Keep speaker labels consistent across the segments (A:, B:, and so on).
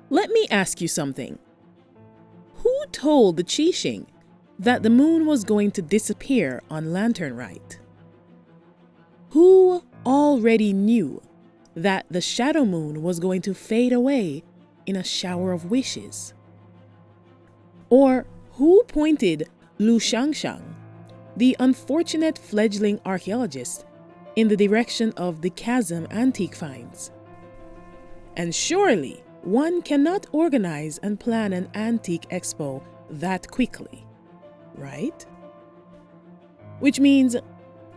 A: Let me ask you something. Who told the Qixing that the moon was going to disappear on Lantern Rite? Who already knew that the shadow moon was going to fade away in a shower of wishes? Or who pointed Lu Shangshang, the unfortunate fledgling archaeologist, in the direction of the chasm antique finds? And surely one cannot organize and plan an antique expo that quickly, right? Which means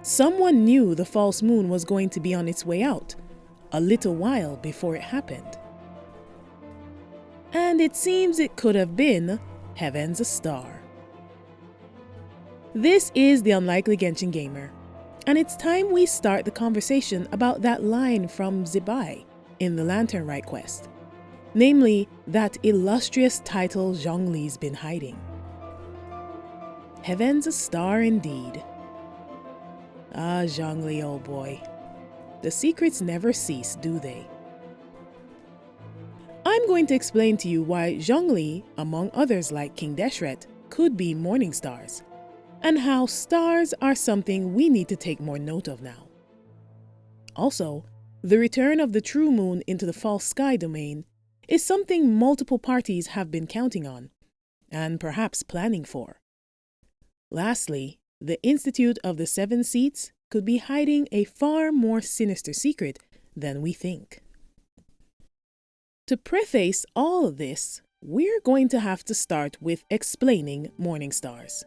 A: someone knew the false moon was going to be on its way out a little while before it happened. And it seems it could have been Heaven's Star. This is the Unlikely Genshin Gamer, and it's time we start the conversation about that line from Zibai in the Lantern Rite Quest, namely that illustrious title Zhongli's been hiding. Heaven's Star indeed. Ah, Zhongli, old boy. The secrets never cease, do they? I'm going to explain to you why Zhongli, among others like King Deshret, could be Morningstars, and how stars are something we need to take more note of now. Also, the return of the true moon into the false sky domain is something multiple parties have been counting on, and perhaps planning for. Lastly, the Institute of the Seven Seats could be hiding a far more sinister secret than we think. To preface all of this, we're going to have to start with explaining Morningstars.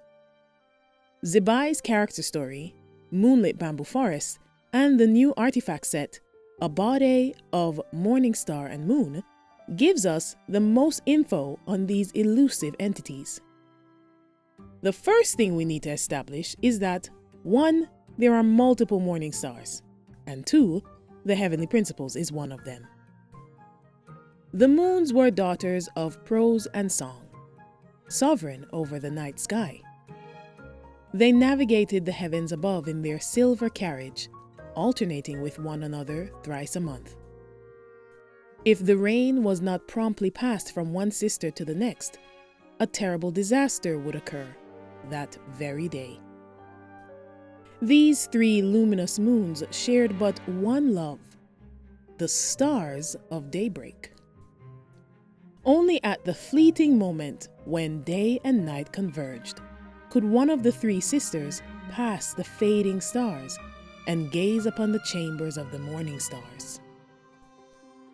A: Zibai's character story, Moonlit Bamboo Forest, and the new artifact set, A Body of Morningstar and Moon, gives us the most info on these elusive entities. The first thing we need to establish is that 1. There are multiple Morningstars, and 2. The Heavenly Principles is one of them. The moons were daughters of prose and song, sovereign over the night sky. They navigated the heavens above in their silver carriage, alternating with one another thrice a month. If the rain was not promptly passed from one sister to the next, a terrible disaster would occur that very day. These 3 luminous moons shared but one love, the stars of daybreak. Only at the fleeting moment when day and night converged could one of the 3 sisters pass the fading stars and gaze upon the chambers of the morning stars.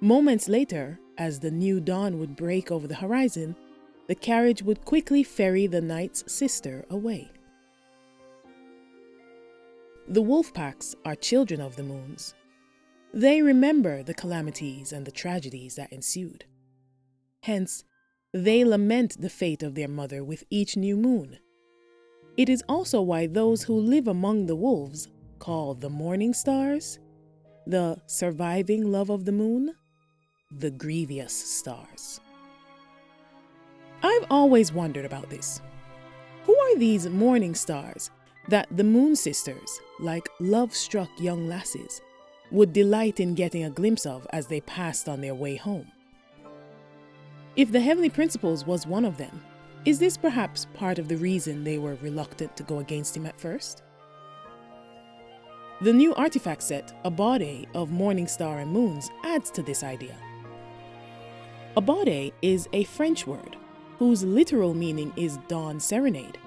A: Moments later, as the new dawn would break over the horizon, the carriage would quickly ferry the night's sister away. The wolf packs are children of the moons. They remember the calamities and the tragedies that ensued. Hence, they lament the fate of their mother with each new moon. It is also why those who live among the wolves call the morning stars, the surviving love of the moon, the Grevious stars. I've always wondered about this. Who are these morning stars that the moon sisters, like love-struck young lasses, would delight in getting a glimpse of as they passed on their way home? If the Heavenly Principles was one of them, is this perhaps part of the reason they were reluctant to go against him at first? The new artifact set, A Body of Morningstar and Moons, adds to this idea. A body is a French word whose literal meaning is dawn serenade,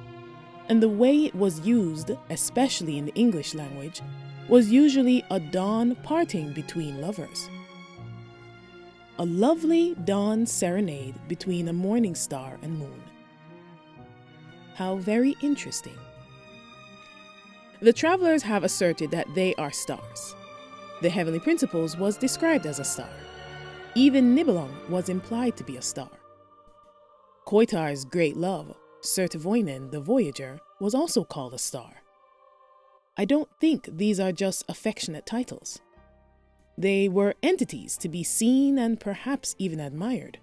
A: and the way it was used, especially in the English language, was usually a dawn parting between lovers. A lovely dawn serenade between a morning star and moon. How very interesting. The travelers have asserted that they are stars. The Heavenly Principles was described as a star. Even Nibelung was implied to be a star. Koitar's great love, Sertavoinen the Voyager, was also called a star. I don't think these are just affectionate titles. They were entities to be seen and perhaps even admired.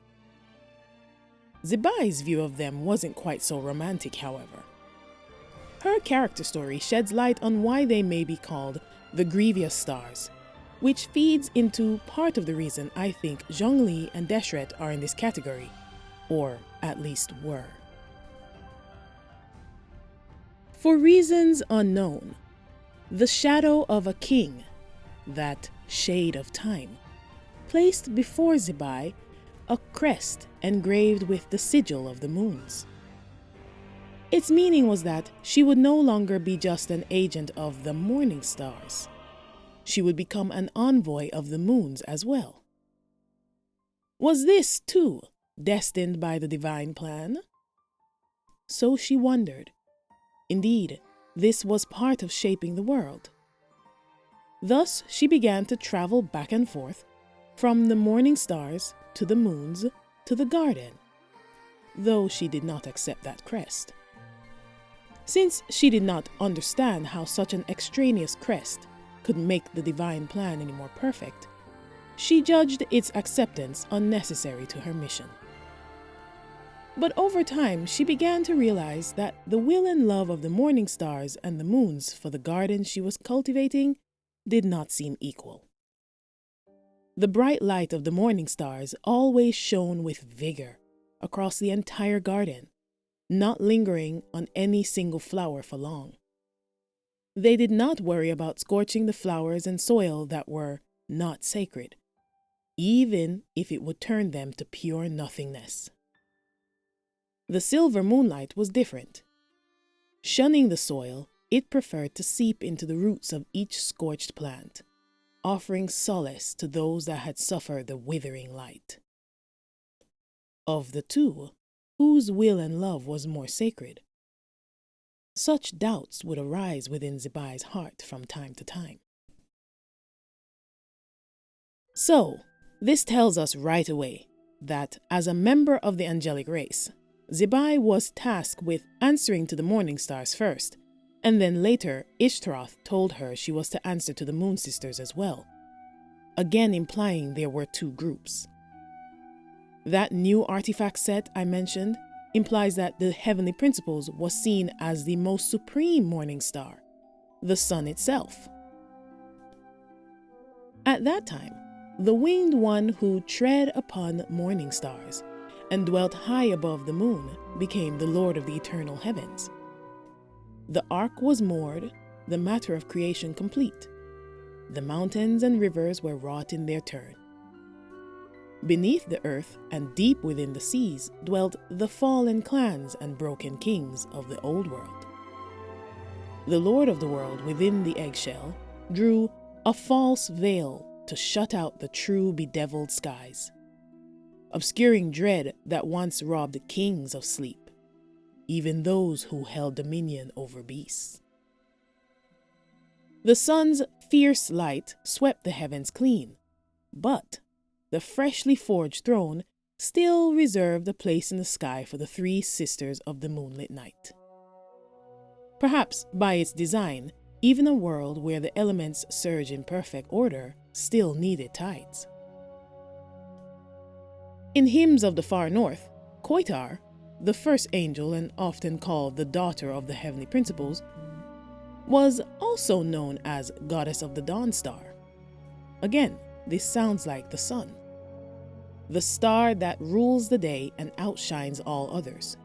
A: Zibai's view of them wasn't quite so romantic, however. Her character story sheds light on why they may be called the Grevious stars, which feeds into part of the reason I think Zhongli and Deshret are in this category, or at least were. For reasons unknown, the shadow of a king, that shade of time, placed before Zibai a crest engraved with the sigil of the moons. Its meaning was that she would no longer be just an agent of the Morningstars. She would become an envoy of the moons as well. Was this, too, destined by the divine plan? So she wondered. Indeed, this was part of shaping the world. Thus she began to travel back and forth, from the Morningstars to the moons to the garden, though she did not accept that crest. Since she did not understand how such an extraneous crest could make the divine plan any more perfect, she judged its acceptance unnecessary to her mission. But over time, she began to realize that the will and love of the Morningstars and the moons for the garden she was cultivating did not seem equal. The bright light of the Morningstars always shone with vigor across the entire garden, not lingering on any single flower for long. They did not worry about scorching the flowers and soil that were not sacred, even if it would turn them to pure nothingness. The silver moonlight was different. Shunning the soil, it preferred to seep into the roots of each scorched plant, offering solace to those that had suffered the withering light. Of the two, whose will and love was more sacred? Such doubts would arise within Zibai's heart from time to time. So, this tells us right away that as a member of the angelic race, Zibai was tasked with answering to the Morningstars first, and then later Ishtaroth told her she was to answer to the Moon Sisters as well, again implying there were two groups. That new artifact set I mentioned implies that the Heavenly Principles was seen as the most supreme morning star, the sun itself. At that time, the winged one who tread upon morning stars and dwelt high above the moon became the Lord of the eternal heavens. The ark was moored, the matter of creation complete. The mountains and rivers were wrought in their turn. Beneath the earth and deep within the seas dwelt the fallen clans and broken kings of the old world. The Lord of the world within the eggshell drew a false veil to shut out the true bedeviled skies, obscuring dread that once robbed kings of sleep, even those who held dominion over beasts. The sun's fierce light swept the heavens clean, but the freshly forged throne still reserved a place in the sky for the three sisters of the moonlit night. Perhaps by its design, even a world where the elements surge in perfect order still needed tides. In Hymns of the Far North, Koitar, the first angel and often called the daughter of the heavenly principles, was also known as Goddess of the Dawn Star. Again, this sounds like the sun, the star that rules the day and outshines all others.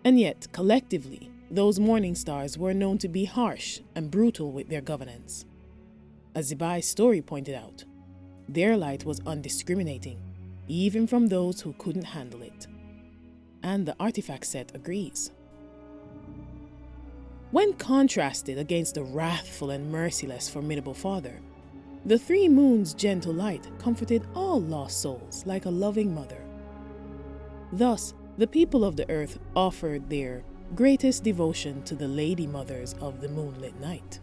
A: And yet, collectively, those morning stars were known to be harsh and brutal with their governance. As Zibai's story pointed out, their light was undiscriminating, even from those who couldn't handle it. And the artifact set agrees. When contrasted against the wrathful and merciless formidable Father, the three moons' gentle light comforted all lost souls like a loving mother. Thus, the people of the earth offered their greatest devotion to the Lady Mothers of the moonlit night.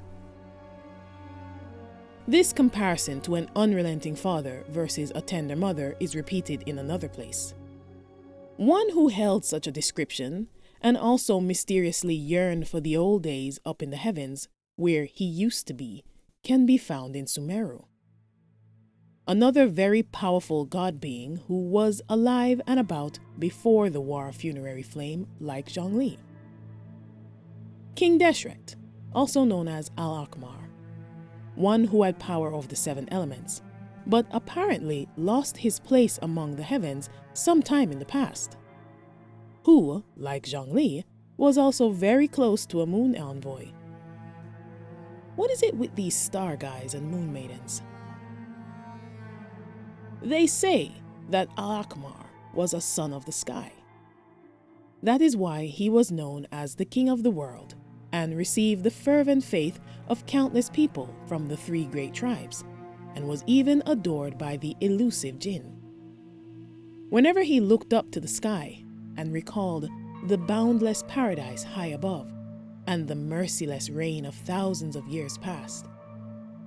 A: This comparison to an unrelenting father versus a tender mother is repeated in another place. One who held such a description and also mysteriously yearned for the old days up in the heavens where he used to be can be found in Sumeru. Another very powerful god being who was alive and about before the War of Funerary Flame like Zhongli. King Deshret, also known as Al-Akmar, one who had power over the 7 elements, but apparently lost his place among the heavens sometime in the past. Who, like Zhongli, was also very close to a moon envoy. What is it with these star guys and moon maidens? They say that Al-Akmar was a son of the sky. That is why he was known as the King of the World and received the fervent faith of countless people from the 3 great tribes, and was even adored by the elusive jinn. Whenever he looked up to the sky and recalled the boundless paradise high above and the merciless reign of thousands of years past,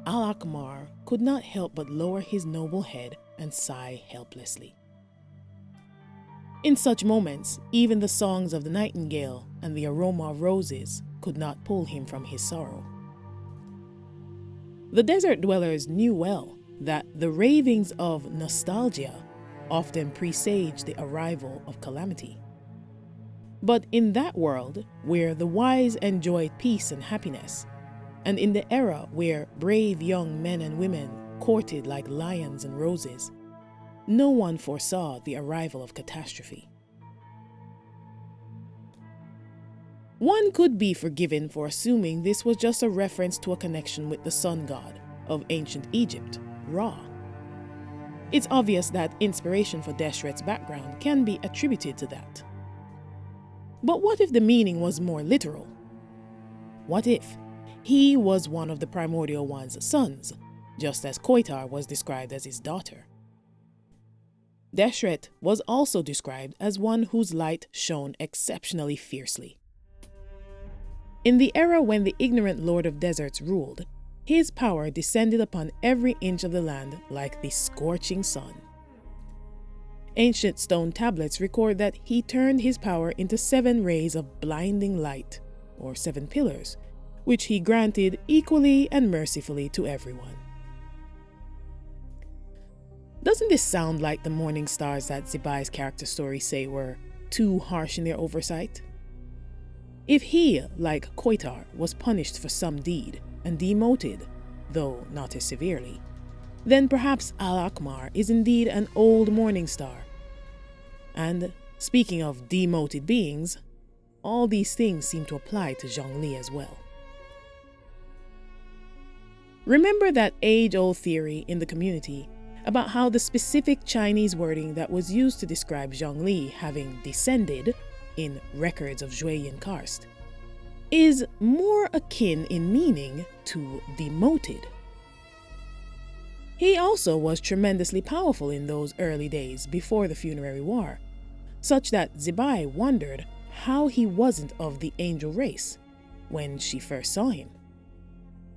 A: Al-Akmar could not help but lower his noble head and sigh helplessly. In such moments, even the songs of the nightingale and the aroma of roses could not pull him from his sorrow. The desert dwellers knew well that the ravings of nostalgia often presage the arrival of calamity. But in that world where the wise enjoyed peace and happiness, and in the era where brave young men and women courted like lions and roses, no one foresaw the arrival of catastrophe. One could be forgiven for assuming this was just a reference to a connection with the sun god of ancient Egypt, Ra. It's obvious that inspiration for Deshret's background can be attributed to that. But what if the meaning was more literal? What if he was one of the primordial one's sons, just as Qoitar was described as his daughter? Deshret was also described as one whose light shone exceptionally fiercely. In the era when the ignorant Lord of Deserts ruled, his power descended upon every inch of the land like the scorching sun. Ancient stone tablets record that he turned his power into 7 rays of blinding light, or 7 pillars, which he granted equally and mercifully to everyone. Doesn't this sound like the Morningstars that Zibai's character stories say were too harsh in their oversight? If he, like Qoitar, was punished for some deed and demoted, though not as severely, then perhaps Al-Akmar is indeed an old Morningstar. And speaking of demoted beings, all these things seem to apply to Zhongli as well. Remember that age-old theory in the community about how the specific Chinese wording that was used to describe Zhongli having descended in records of Zhuoyan Karst is more akin in meaning to demoted. He also was tremendously powerful in those early days before the funerary war, such that Zibai wondered how he wasn't of the angel race when she first saw him.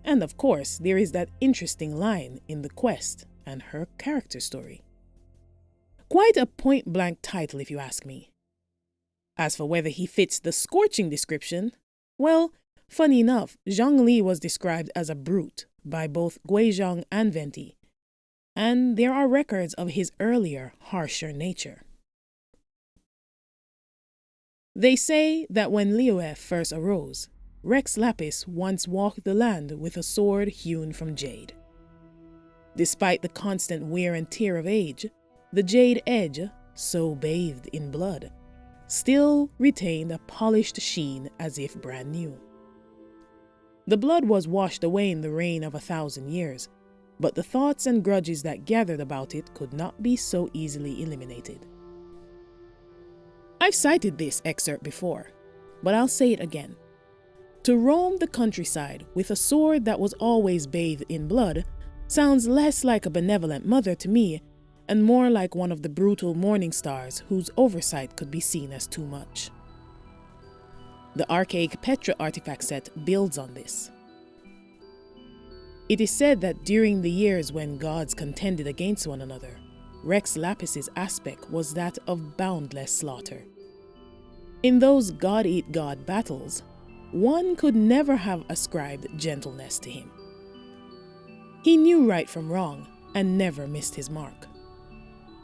A: And of course, there is that interesting line in the quest and her character story. Quite a point-blank title if you ask me. As for whether he fits the scorching description, well, funny enough, Zhongli was described as a brute by both Guizhong and Venti, and there are records of his earlier, harsher nature. They say that when Lioef first arose, Rex Lapis once walked the land with a sword hewn from jade. Despite the constant wear and tear of age, the jade edge, so bathed in blood, still retained a polished sheen as if brand new. The blood was washed away in the rain of 1,000 years, but the thoughts and grudges that gathered about it could not be so easily eliminated. I've cited this excerpt before, but I'll say it again. To roam the countryside with a sword that was always bathed in blood sounds less like a benevolent mother to me and more like one of the brutal Morningstars whose oversight could be seen as too much. The archaic Petra artifact set builds on this. It is said that during the years when gods contended against one another, Rex Lapis's aspect was that of boundless slaughter. In those god-eat-god battles, one could never have ascribed gentleness to him. He knew right from wrong and never missed his mark.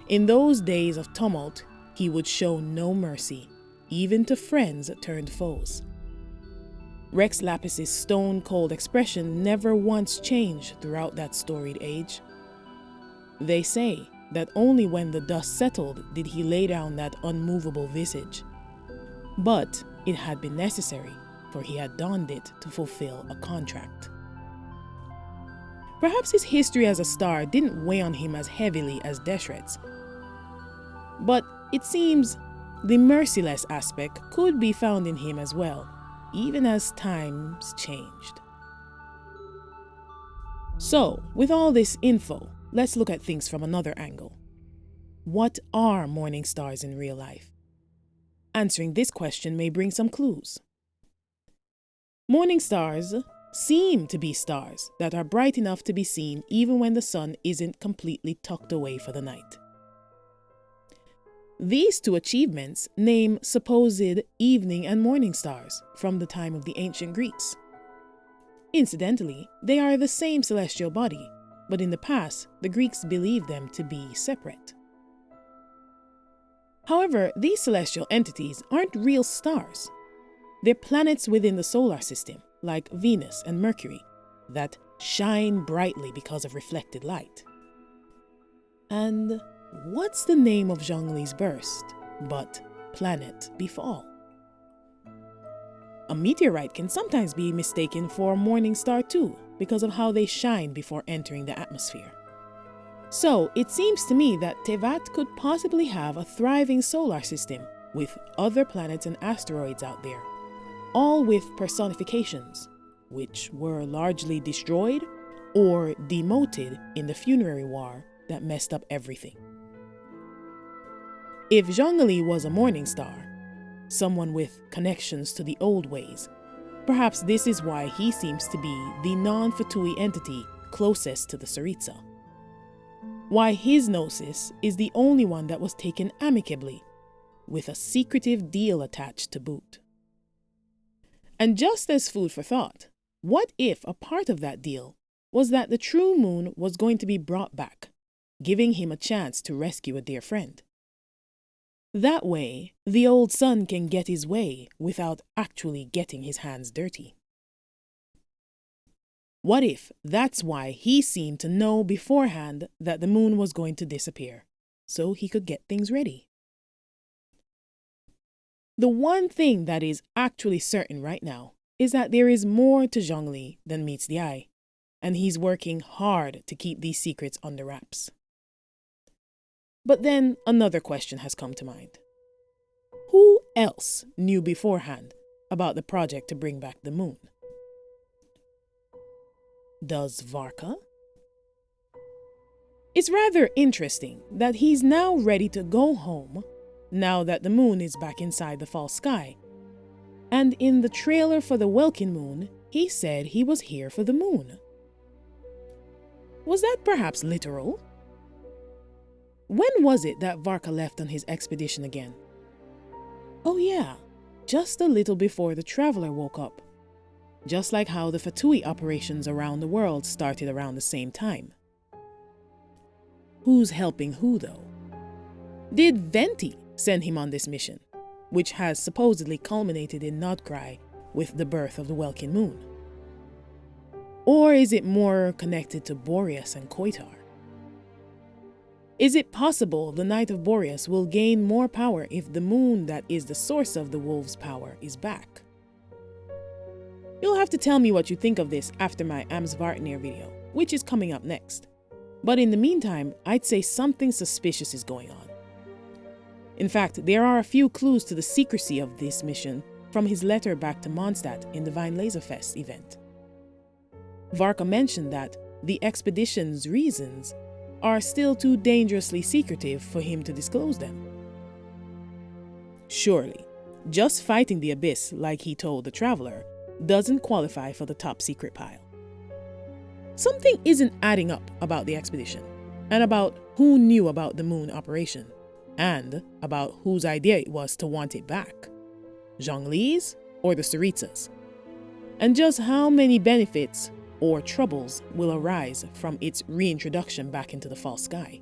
A: In those days of tumult, he would show no mercy, even to friends turned foes. Rex Lapis's stone-cold expression never once changed throughout that storied age. They say that only when the dust settled did he lay down that unmovable visage. But it had been necessary, for he had donned it to fulfill a contract. Perhaps his history as a star didn't weigh on him as heavily as Deshret's. But it seems the merciless aspect could be found in him as well, even as times changed. So, with all this info, let's look at things from another angle. What are Morningstars in real life? Answering this question may bring some clues. Morningstars seem to be stars that are bright enough to be seen even when the sun isn't completely tucked away for the night. These two achievements name supposed evening and morning stars from the time of the ancient Greeks. Incidentally, they are the same celestial body, but in the past, the Greeks believed them to be separate. However, these celestial entities aren't real stars. They're planets within the solar system, like Venus and Mercury, that shine brightly because of reflected light. And what's the name of Zhongli's burst but planet befall? A meteorite can sometimes be mistaken for a morning star too, because of how they shine before entering the atmosphere. So it seems to me that Tevat could possibly have a thriving solar system with other planets and asteroids out there, all with personifications, which were largely destroyed or demoted in the funerary war that messed up everything. If Zhongli was a morning star, someone with connections to the old ways, perhaps this is why he seems to be the non-Fatui entity closest to the Tsaritsa. Why his gnosis is the only one that was taken amicably, with a secretive deal attached to boot. And just as food for thought, what if a part of that deal was that the true moon was going to be brought back, giving him a chance to rescue a dear friend? That way, the old sun can get his way without actually getting his hands dirty. What if that's why he seemed to know beforehand that the moon was going to disappear, so he could get things ready? The one thing that is actually certain right now is that there is more to Zhongli than meets the eye, and he's working hard to keep these secrets under wraps. But then another question has come to mind. Who else knew beforehand about the project to bring back the moon? Does Varka? It's rather interesting that he's now ready to go home now that the moon is back inside the false sky. And in the trailer for the Welkin moon, he said he was here for the moon. Was that perhaps literal? When was it that Varka left on his expedition again? Oh yeah, just a little before the traveler woke up. Just like how the Fatui operations around the world started around the same time. Who's helping who though? Did Venti send him on this mission, which has supposedly culminated in Nodcry with the birth of the Welkin moon? Or is it more connected to Boreas and Koitar? Is it possible the Knight of Boreas will gain more power if the moon that is the source of the wolves' power is back? You'll have to tell me what you think of this after my Amsvartnir video, which is coming up next. But in the meantime, I'd say something suspicious is going on. In fact, there are a few clues to the secrecy of this mission from his letter back to Mondstadt in the Vine Laserfest event. Varka mentioned that the expedition's reasons are still too dangerously secretive for him to disclose them. Surely, just fighting the abyss like he told the traveler doesn't qualify for the top secret pile. Something isn't adding up about the expedition, and about who knew about the moon operation, and about whose idea it was to want it back. Zhongli's or the Tsaritsas? And just how many benefits or troubles will arise from its reintroduction back into the false sky?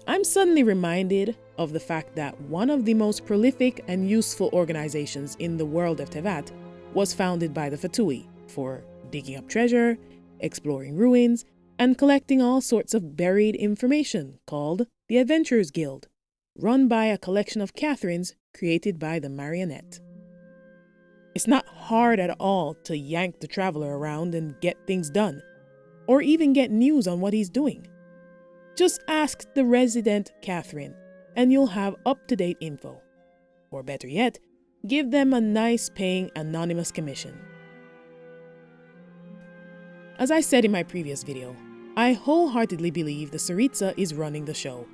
A: I'm suddenly reminded of the fact that one of the most prolific and useful organizations in the world of Tevat was founded by the Fatui for digging up treasure, exploring ruins, and collecting all sorts of buried information called the Adventurers Guild, run by a collection of Catherines created by the Marionette. It's not hard at all to yank the traveler around and get things done, or even get news on what he's doing. Just ask the resident Catherine, and you'll have up-to-date info. Or better yet, give them a nice paying anonymous commission. As I said in my previous video, I wholeheartedly believe the Tsaritsa is running the show,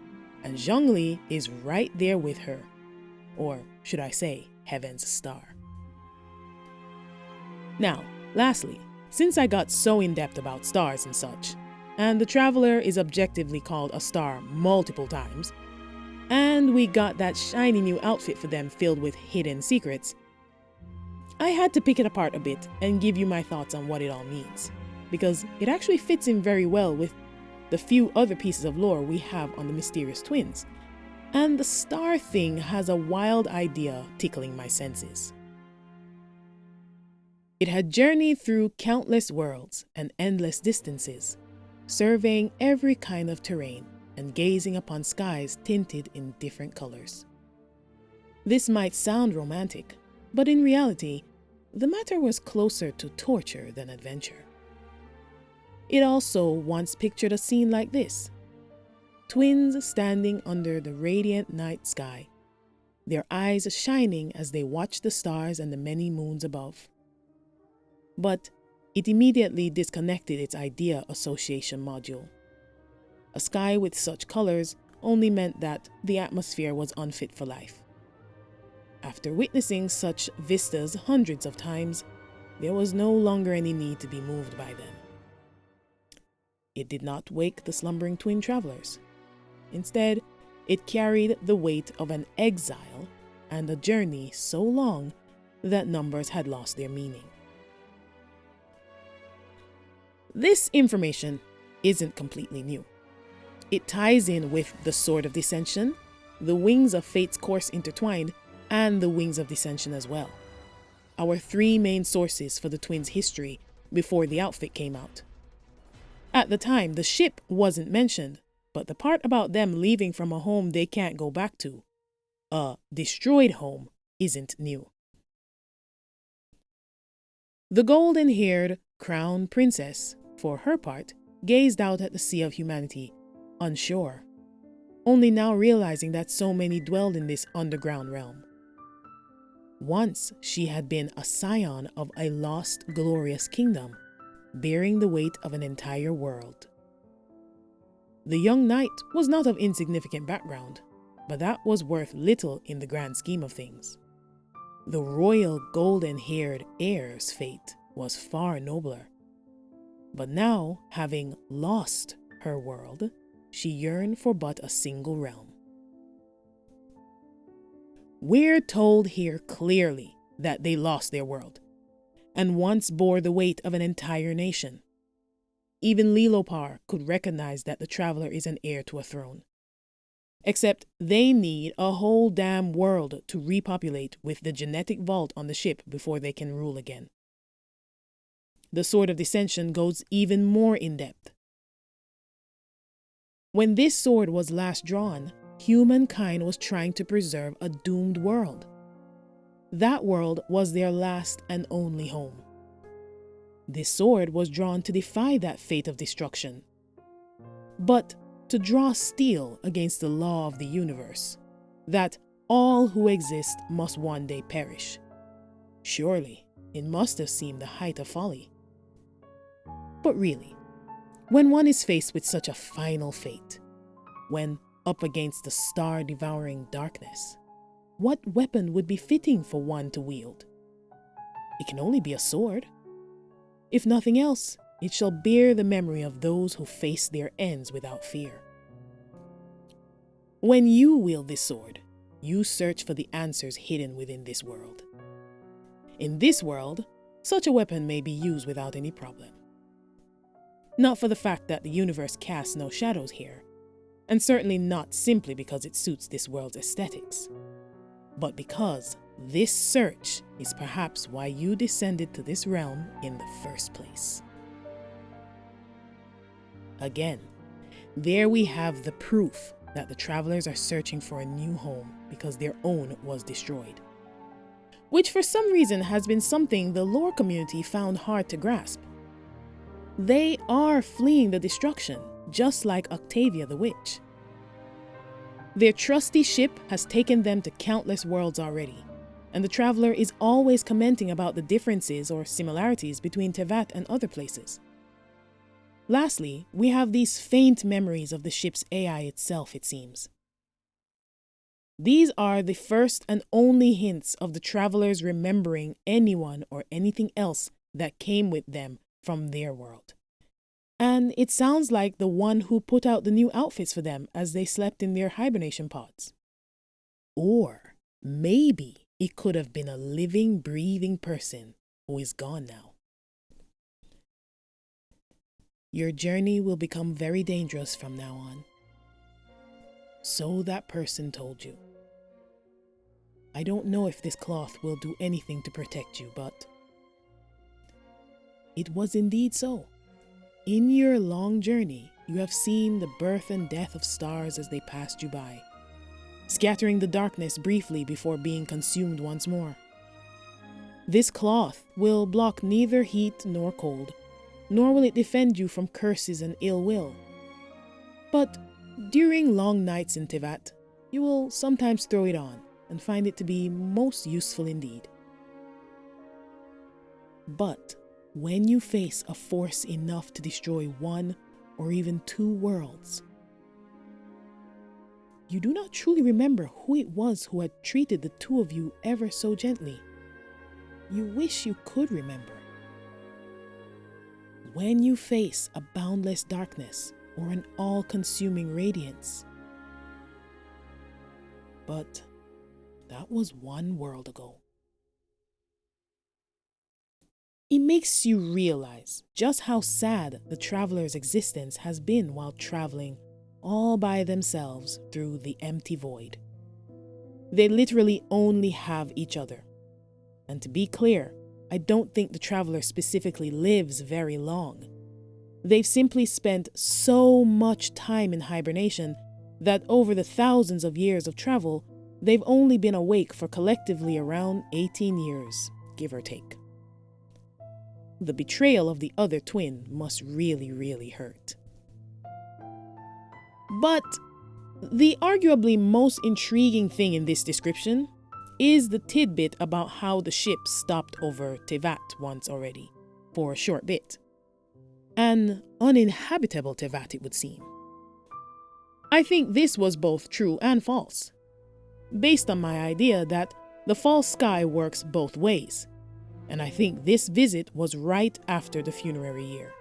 A: and Zhongli is right there with her. Or should I say, Heaven's Star. Now, lastly, since I got so in-depth about stars and such, and the Traveler is objectively called a star multiple times, and we got that shiny new outfit for them filled with hidden secrets, I had to pick it apart a bit and give you my thoughts on what it all means, because it actually fits in very well with the few other pieces of lore we have on the mysterious twins, and the star thing has a wild idea tickling my senses. It had journeyed through countless worlds and endless distances, surveying every kind of terrain and gazing upon skies tinted in different colors. This might sound romantic, but in reality, the matter was closer to torture than adventure. It also once pictured a scene like this: twins standing under the radiant night sky, their eyes shining as they watch the stars and the many moons above. But it immediately disconnected its idea association module. A sky with such colors only meant that the atmosphere was unfit for life. After witnessing such vistas hundreds of times, there was no longer any need to be moved by them. It did not wake the slumbering twin travelers. Instead, it carried the weight of an exile and a journey so long that numbers had lost their meaning. This information isn't completely new. It ties in with the Sword of Dissension, the Wings of Fate's Course Intertwined, and the Wings of Dissension as well. Our three main sources for the twins' history before the outfit came out. At the time, the ship wasn't mentioned, but the part about them leaving from a home they can't go back to, a destroyed home, isn't new. The golden-haired crown princess, for her part, gazed out at the sea of humanity, unsure, only now realizing that so many dwelled in this underground realm. Once she had been a scion of a lost, glorious kingdom, bearing the weight of an entire world. The young knight was not of insignificant background, but that was worth little in the grand scheme of things. The royal golden-haired heir's fate was far nobler. But now, having lost her world, she yearned for but a single realm. We're told here clearly that they lost their world, and once bore the weight of an entire nation. Even Lilopar could recognize that the traveler is an heir to a throne. Except they need a whole damn world to repopulate with the genetic vault on the ship before they can rule again. The Sword of Dissension goes even more in-depth. When this sword was last drawn, humankind was trying to preserve a doomed world. That world was their last and only home. This sword was drawn to defy that fate of destruction, but to draw steel against the law of the universe, that all who exist must one day perish. Surely, it must have seemed the height of folly. But really, when one is faced with such a final fate, when up against the star-devouring darkness, what weapon would be fitting for one to wield? It can only be a sword. If nothing else, it shall bear the memory of those who face their ends without fear. When you wield this sword, you search for the answers hidden within this world. In this world, such a weapon may be used without any problem. Not for the fact that the universe casts no shadows here, and certainly not simply because it suits this world's aesthetics, but because this search is perhaps why you descended to this realm in the first place. Again, there we have the proof that the travelers are searching for a new home because their own was destroyed, which for some reason has been something the lore community found hard to grasp. They are fleeing the destruction, just like Octavia the Witch. Their trusty ship has taken them to countless worlds already, and the traveler is always commenting about the differences or similarities between Teyvat and other places. Lastly, we have these faint memories of the ship's AI itself, it seems. These are the first and only hints of the travelers remembering anyone or anything else that came with them from their world. And it sounds like the one who put out the new outfits for them as they slept in their hibernation pods. Or maybe it could have been a living, breathing person who is gone now. Your journey will become very dangerous from now on. So that person told you. I don't know if this cloth will do anything to protect you, but it was indeed so. In your long journey, you have seen the birth and death of stars as they passed you by, scattering the darkness briefly before being consumed once more. This cloth will block neither heat nor cold, nor will it defend you from curses and ill will. But during long nights in Teyvat, you will sometimes throw it on and find it to be most useful indeed. But when you face a force enough to destroy one or even two worlds, you do not truly remember who it was who had treated the two of you ever so gently. You wish you could remember. When you face a boundless darkness or an all-consuming radiance. But that was one world ago. It makes you realize just how sad the traveler's existence has been while traveling all by themselves through the empty void. They literally only have each other. And to be clear, I don't think the traveler specifically lives very long. They've simply spent so much time in hibernation that over the thousands of years of travel, they've only been awake for collectively around 18 years, give or take. The betrayal of the other twin must really, really hurt. But the arguably most intriguing thing in this description is the tidbit about how the ship stopped over Teyvat once already, for a short bit. An uninhabitable Teyvat, it would seem. I think this was both true and false, based on my idea that the false sky works both ways, and I think this visit was right after the funerary year.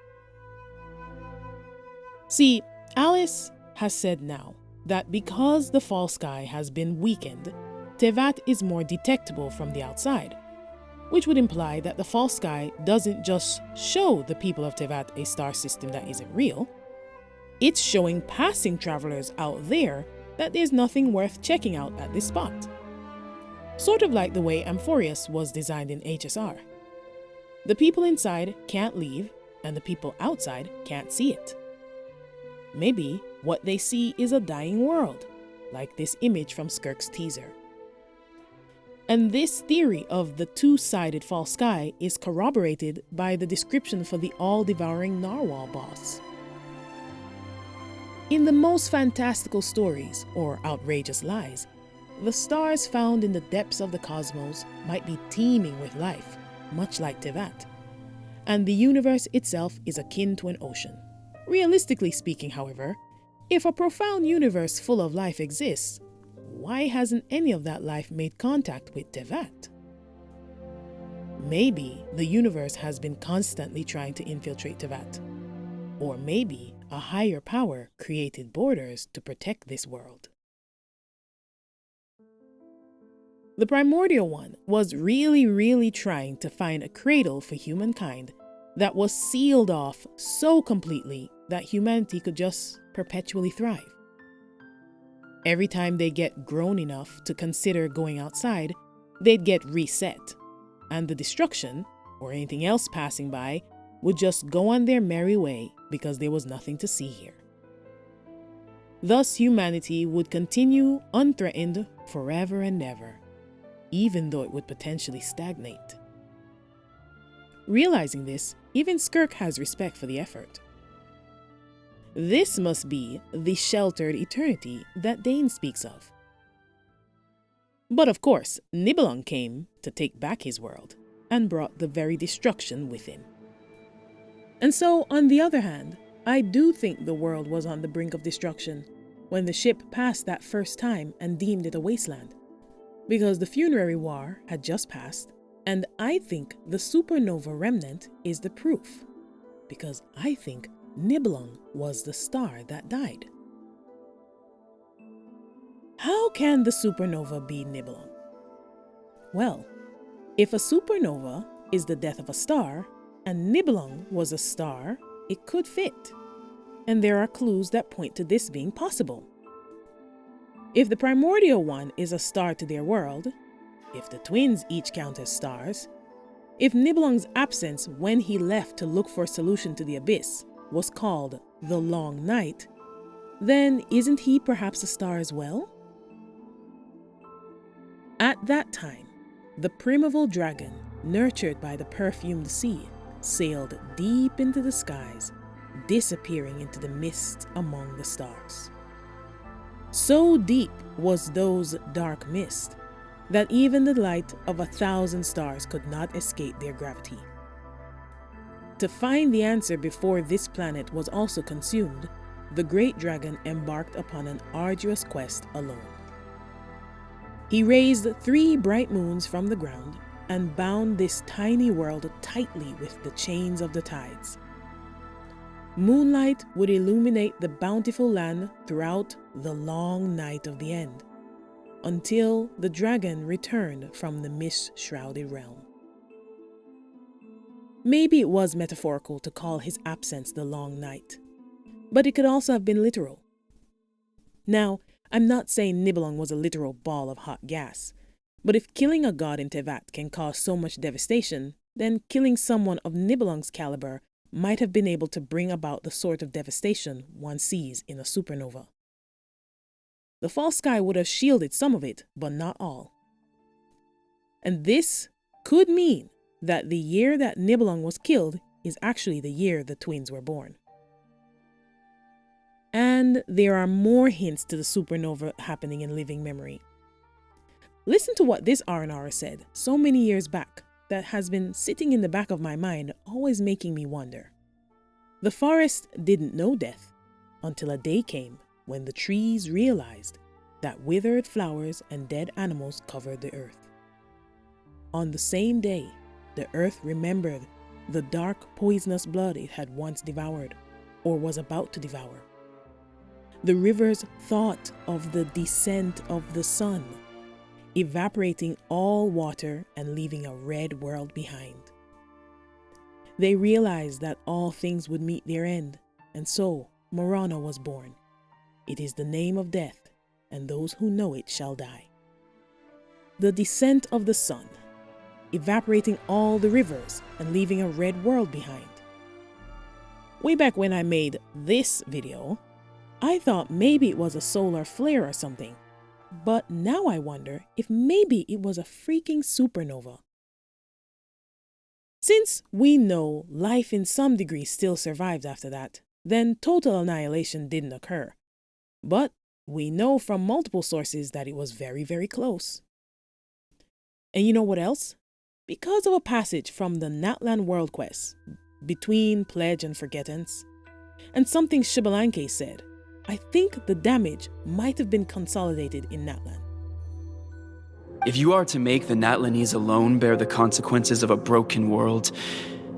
A: See, Alice has said now that because the false sky has been weakened, Teyvat is more detectable from the outside, which would imply that the false sky doesn't just show the people of Teyvat a star system that isn't real, it's showing passing travelers out there that there's nothing worth checking out at this spot. Sort of like the way Amphorius was designed in HSR. The people inside can't leave, and the people outside can't see it. Maybe what they see is a dying world, like this image from Skirk's teaser. And this theory of the two-sided false sky is corroborated by the description for the all-devouring narwhal boss. In the most fantastical stories, or outrageous lies, the stars found in the depths of the cosmos might be teeming with life, much like Teyvat, and the universe itself is akin to an ocean. Realistically speaking, however, if a profound universe full of life exists, why hasn't any of that life made contact with Teyvat? Maybe the universe has been constantly trying to infiltrate Teyvat. Or maybe a higher power created borders to protect this world. The Primordial One was really trying to find a cradle for humankind that was sealed off so completely that humanity could just perpetually thrive. Every time they get grown enough to consider going outside, they'd get reset, and the destruction, or anything else passing by, would just go on their merry way because there was nothing to see here. Thus, humanity would continue unthreatened forever and ever, even though it would potentially stagnate. Realizing this, even Skirk has respect for the effort. This must be the sheltered eternity that Dane speaks of. But of course, Nibelung came to take back his world and brought the very destruction with him. And so, on the other hand, I do think the world was on the brink of destruction when the ship passed that first time and deemed it a wasteland, because the funerary war had just passed, and I think the supernova remnant is the proof, because I think Nibelung was the star that died. How can the supernova be Nibelung? Well, if a supernova is the death of a star, and Nibelung was a star, it could fit. And there are clues that point to this being possible. If the primordial one is a star to their world, if the twins each count as stars, if Nibelung's absence when he left to look for a solution to the abyss was called the Long Night, then isn't he perhaps a star as well? At that time, the primeval dragon, nurtured by the perfumed sea, sailed deep into the skies, disappearing into the mists among the stars. So deep was those dark mists that even the light of 1,000 stars could not escape their gravity. To find the answer before this planet was also consumed, the great dragon embarked upon an arduous quest alone. He raised 3 bright moons from the ground and bound this tiny world tightly with the chains of the tides. Moonlight would illuminate the bountiful land throughout the long night of the end, until the dragon returned from the mist-shrouded realm. Maybe it was metaphorical to call his absence the long night, but it could also have been literal. Now, I'm not saying Nibelung was a literal ball of hot gas, but if killing a god in Tevat can cause so much devastation, then killing someone of Nibelung's caliber might have been able to bring about the sort of devastation one sees in a supernova. The false sky would have shielded some of it, but not all. And this could mean that the year that Nibelung was killed is actually the year the twins were born. And there are more hints to the supernova happening in living memory. Listen to what this R&R said so many years back that has been sitting in the back of my mind, always making me wonder. The forest didn't know death until a day came when the trees realized that withered flowers and dead animals covered the earth. On the same day, the earth remembered the dark, poisonous blood it had once devoured, or was about to devour. The rivers thought of the descent of the sun, evaporating all water and leaving a red world behind. They realized that all things would meet their end, and so Morana was born. It is the name of death, and those who know it shall die. The descent of the sun, evaporating all the rivers and leaving a red world behind. Way back when I made this video, I thought maybe it was a solar flare or something, but now I wonder if maybe it was a freaking supernova. Since we know life in some degree still survived after that, then total annihilation didn't occur. But we know from multiple sources that it was very, very close. And you know what else? Because of a passage from the Natlan World Quest, between Pledge and Forgettance, and something Shibalanke said, I think the damage might have been consolidated in Natlan.
B: If you are to make the Natlanese alone bear the consequences of a broken world,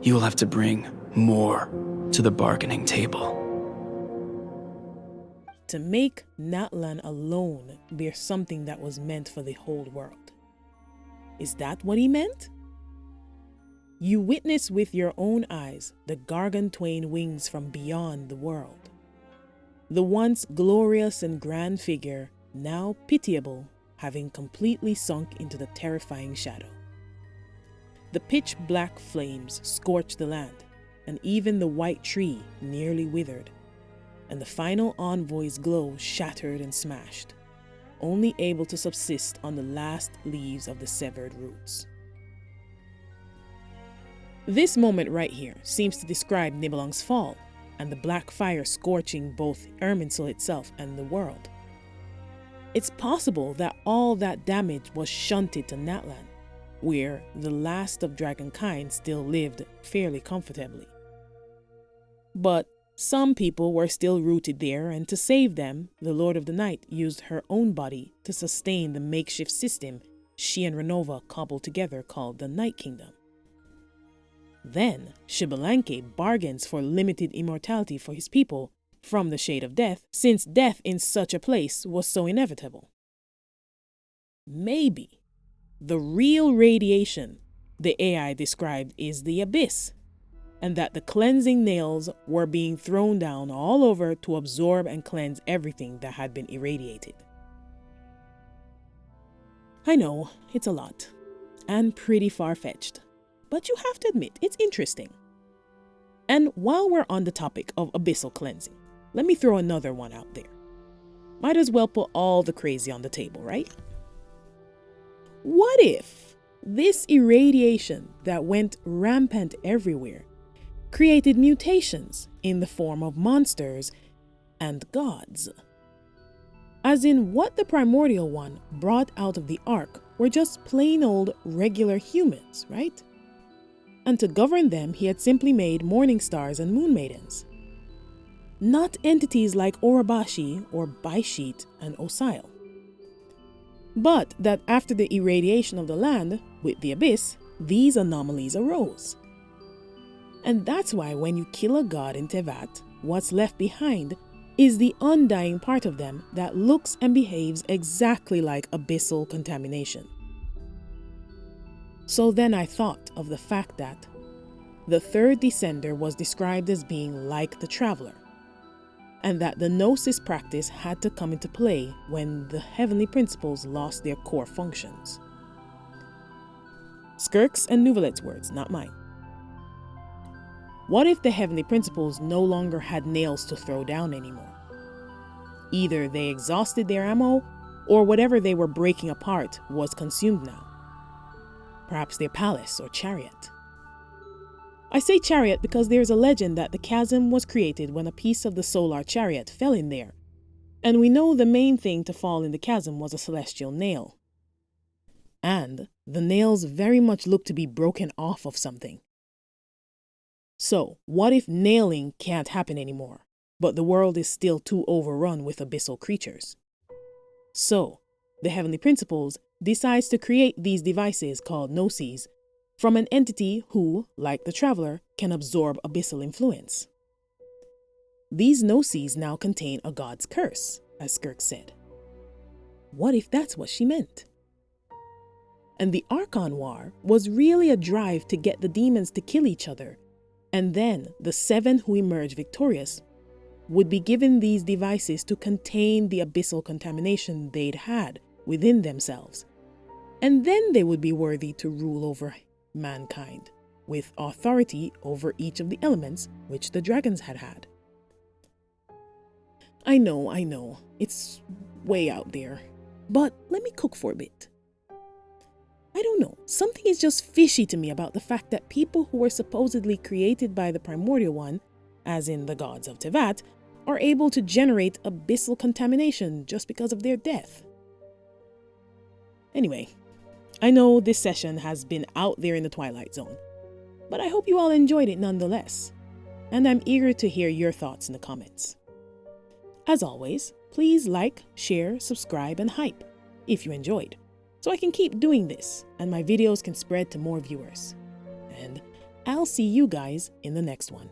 B: you will have to bring more to the bargaining table.
A: To make Natlan alone bear something that was meant for the whole world. Is that what he meant? You witness with your own eyes the Gargantuan wings from beyond the world. The once glorious and grand figure now pitiable, having completely sunk into the terrifying shadow. The pitch-black flames scorched the land, and even the white tree nearly withered, and the final envoy's glow shattered and smashed, only able to subsist on the last leaves of the severed roots. This moment right here seems to describe Nibelung's fall, and the black fire scorching both Irminsul itself and the world. It's possible that all that damage was shunted to Natlan, where the last of dragonkind still lived fairly comfortably. But some people were still rooted there, and to save them, the Lord of the Night used her own body to sustain the makeshift system she and Renova cobbled together called the Night Kingdom. Then, Xbalanque bargains for limited immortality for his people from the shade of death, since death in such a place was so inevitable. Maybe the real radiation the AI described is the abyss, and that the cleansing nails were being thrown down all over to absorb and cleanse everything that had been irradiated. I know, it's a lot, and pretty far-fetched, but you have to admit, it's interesting. And while we're on the topic of abyssal cleansing, let me throw another one out there. Might as well put all the crazy on the table, right? What if this irradiation that went rampant everywhere created mutations in the form of monsters and gods? As in, what the primordial one brought out of the Ark were just plain old regular humans, right? And to govern them, he had simply made Morningstars and Moon Maidens. Not entities like Orobashi or Baishit and Osail. But that after the irradiation of the land with the abyss, these anomalies arose. And that's why when you kill a god in Tevat, what's left behind is the undying part of them that looks and behaves exactly like abyssal contamination. So then I thought of the fact that the third descender was described as being like the traveler, and that the Gnosis practice had to come into play when the heavenly principles lost their core functions. Skirk's and Nouvelet's words, not mine. What if the heavenly principles no longer had nails to throw down anymore? Either they exhausted their ammo, or whatever they were breaking apart was consumed now. Perhaps their palace or chariot. I say chariot because there is a legend that the chasm was created when a piece of the solar chariot fell in there, and we know the main thing to fall in the chasm was a celestial nail. And the nails very much look to be broken off of something. So, what if nailing can't happen anymore, but the world is still too overrun with abyssal creatures? So, the heavenly principles decides to create these devices called Gnosis from an entity who, like the traveler, can absorb abyssal influence. These Gnosis now contain a god's curse, as Skirk said. What if that's what she meant? And the Archon War was really a drive to get the demons to kill each other, and then the 7 who emerged victorious would be given these devices to contain the abyssal contamination they'd had within themselves, and then they would be worthy to rule over mankind, with authority over each of the elements which the dragons had had. I know, it's way out there, but let me cook for a bit. I don't know, something is just fishy to me about the fact that people who were supposedly created by the primordial one, as in the gods of Tevat, are able to generate abyssal contamination just because of their death. Anyway, I know this session has been out there in the Twilight Zone, but I hope you all enjoyed it nonetheless, and I'm eager to hear your thoughts in the comments. As always, please like, share, subscribe, and hype if you enjoyed, so I can keep doing this and my videos can spread to more viewers. And I'll see you guys in the next one.